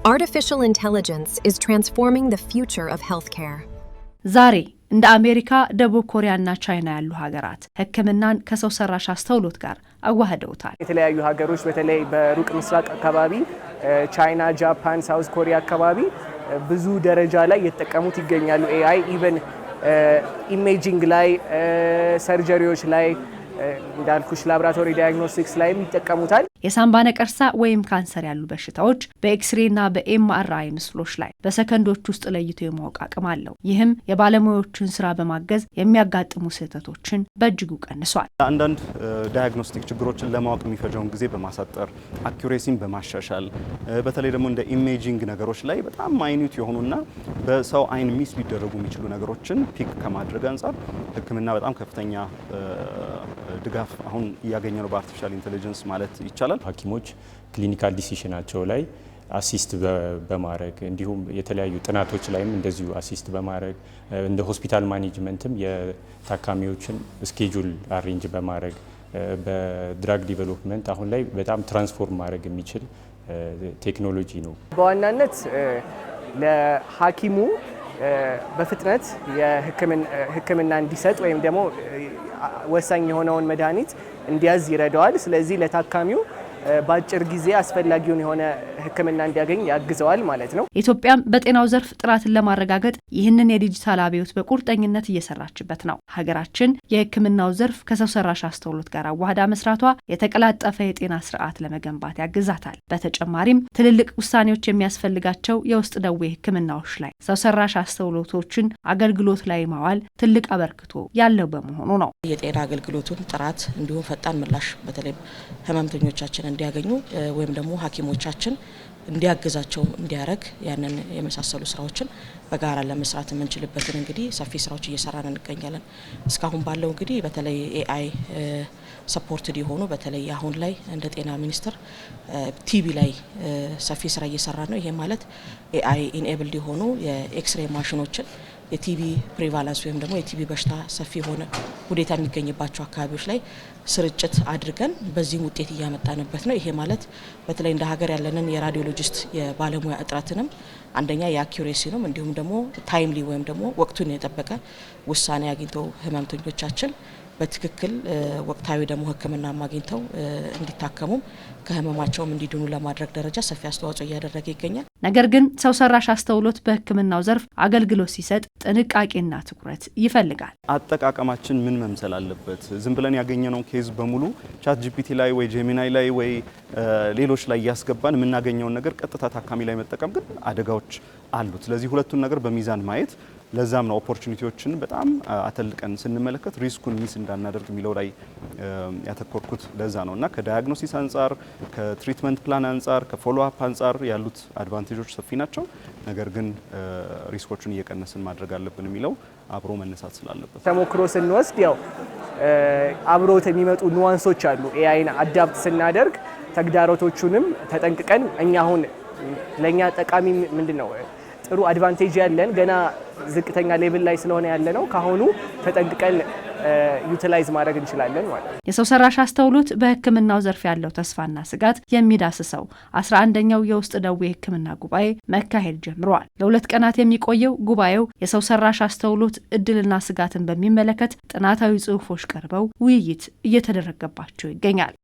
Artificial intelligence is transforming the future of healthcare. ዛሬ እንደ አሜሪካ፣ ደቡብ ኮሪያና ቻይና ያሉ ሀገራት ሕክምናን ከሰው ሰራሽ አስተውሎት ጋር አዋህደውታል። የተለያዩ ሀገሮች በተለይ በሩቅ ምስራቅ አካባቢ ቻይና፣ ጃፓን፣ ሳውዝ ኮሪያ አካባቢ ብዙ ደረጃ ላይ የተጠቀሙት ይገኛሉ። ኤአይ ኢቨን ኢሜጂንግ ላይ ሰርጀሪዎች ላይ እንዳልኩሽ ላብራቶሪ ዳያግኖስቲክስ ላይ ይጠቀሙታል። የሳምባ ነቀርሳ ወይም ካንሰር ያሉ በሽታዎች በኤክስሬና በኤምአርአይ ምስሎች ላይ በሰከንዶች ውስጥ ለይቶ የማወቅ አቅም አለው። ይህም የባለሙያዎችን ስራ በማገዝ የሚያጋጥሙ ስህተቶችን በእጅጉ ቀንሷል። አንዳንድ ዳያግኖስቲክ ችግሮችን ለማወቅ የሚፈጀውን ጊዜ በማሳጠር አኩሬሲን በማሻሻል በተለይ ደግሞ እንደ ኢሜጂንግ ነገሮች ላይ በጣም ማይኒት የሆኑና በሰው አይን ሚስ ሊደረጉ የሚችሉ ነገሮችን ፒክ ከማድረግ አንጻር ሕክምና በጣም ከፍተኛ ድጋፍ አሁን እያገኘ ነው በአርቲፊሻል ኢንተለጀንስ ማለት ይቻላል። ሐኪሞች ክሊኒካል ዲሲሽናቸው ላይ አሲስት በማድረግ እንዲሁም የተለያዩ ጥናቶች ላይም እንደዚሁ አሲስት በማድረግ እንደ ሆስፒታል ማኔጅመንትም የታካሚዎችን ስኬጁል አሬንጅ በማድረግ በድራግ ዲቨሎፕመንት አሁን ላይ በጣም ትራንስፎርም ማድረግ የሚችል ቴክኖሎጂ ነው። በዋናነት ለሐኪሙ በፍጥነት የህክምና እንዲሰጥ ወይም ደግሞ ወሳኝ የሆነውን መድኃኒት እንዲያዝ ይረዳዋል። ስለዚህ ለታካሚው በአጭር ጊዜ አስፈላጊውን የሆነ ህክምና እንዲያገኝ ያግዘዋል ማለት ነው። ኢትዮጵያም በጤናው ዘርፍ ጥራትን ለማረጋገጥ ይህንን የዲጂታል አብዮት በቁርጠኝነት እየሰራችበት ነው። ሀገራችን የህክምናው ዘርፍ ከሰው ሰራሽ አስተውሎት ጋር አዋህዳ መስራቷ የተቀላጠፈ የጤና ስርዓት ለመገንባት ያግዛታል። በተጨማሪም ትልልቅ ውሳኔዎች የሚያስፈልጋቸው የውስጥ ደዌ ህክምናዎች ላይ ሰው ሰራሽ አስተውሎቶችን አገልግሎት ላይ ማዋል ትልቅ አበርክቶ ያለው በመሆኑ ነው። የጤና አገልግሎቱን ጥራት እንዲሁም ፈጣን ምላሽ በተለይ ህመምተኞቻችን እንዲያገኙ ወይም ደግሞ ሐኪሞቻችን እንዲያግዛቸው እንዲያረግ ያንን የመሳሰሉ ስራዎችን በጋራ ለመስራት የምንችልበትን እንግዲህ ሰፊ ስራዎች እየሰራን እንገኛለን። እስካሁን ባለው እንግዲህ በተለይ ኤአይ ሰፖርትድ የሆኑ በተለይ አሁን ላይ እንደ ጤና ሚኒስቴር ቲቢ ላይ ሰፊ ስራ እየሰራ ነው። ይሄ ማለት ኤአይ ኢኔብልድ የሆኑ የኤክስሬ ማሽኖችን የቲቢ ፕሪቫላንስ ወይም ደግሞ የቲቢ በሽታ ሰፊ ሆነ ሁኔታ የሚገኝባቸው አካባቢዎች ላይ ስርጭት አድርገን በዚህም ውጤት እያመጣንበት ነው። ይሄ ማለት በተለይ እንደ ሀገር ያለንን የራዲዮሎጂስት የባለሙያ እጥረትንም አንደኛ የአኩሬሲንም እንዲሁም ደግሞ ታይምሊ ወይም ደግሞ ወቅቱን የጠበቀ ውሳኔ አግኝተው ህመምተኞቻችን በትክክል ወቅታዊ ደግሞ ህክምና ማግኝተው እንዲታከሙም ከህመማቸውም እንዲድኑ ለማድረግ ደረጃ ሰፊ አስተዋጽኦ እያደረገ ይገኛል። ነገር ግን ሰው ሰራሽ አስተውሎት በህክምናው ዘርፍ አገልግሎት ሲሰጥ ጥንቃቄና ትኩረት ይፈልጋል። አጠቃቀማችን ምን መምሰል አለበት? ዝም ብለን ያገኘነው ኬዝ በሙሉ ቻት ጂፒቲ ላይ ወይ ጄሚናይ ላይ ወይ ሌሎች ላይ ያስገባን የምናገኘውን ነገር ቀጥታ ታካሚ ላይ መጠቀም ግን አደጋዎች አሉት። ስለዚህ ሁለቱን ነገር በሚዛን ማየት ለዛም ነው ኦፖርቹኒቲዎችን በጣም አተልቀን ስንመለከት ሪስኩን ሚስ እንዳናደርግ የሚለው ላይ ያተኮርኩት ለዛ ነው እና ከዳያግኖሲስ አንጻር ከትሪትመንት ፕላን አንጻር ከፎሎ አፕ አንጻር ያሉት አድቫንቴጆች ሰፊ ናቸው። ነገር ግን ሪስኮችን እየቀነስን ማድረግ አለብን የሚለው አብሮ መነሳት ስላለበት ተሞክሮ ስንወስድ ያው አብሮት የሚመጡ ኑዋንሶች አሉ። ኤአይን አዳፕት ስናደርግ ተግዳሮቶቹንም ተጠንቅቀን እኛ አሁን ለኛ ጠቃሚ ምንድነው ጥሩ አድቫንቴጅ ያለን ገና ዝቅተኛ ሌቭል ላይ ስለሆነ ያለ ነው ካሁኑ ተጠንቅቀን ዩቲላይዝ ማድረግ እንችላለን ማለት ነው። የሰው ሰራሽ አስተውሎት በህክምናው ዘርፍ ያለው ተስፋና ስጋት የሚዳስሰው 11ኛው የውስጥ ደዌ ህክምና ጉባኤ መካሄድ ጀምሯል። ለ2 ቀናት የሚቆየው ጉባኤው የሰው ሰራሽ አስተውሎት እድልና ስጋትን በሚመለከት ጥናታዊ ጽሑፎች ቀርበው ውይይት እየተደረገባቸው ይገኛል።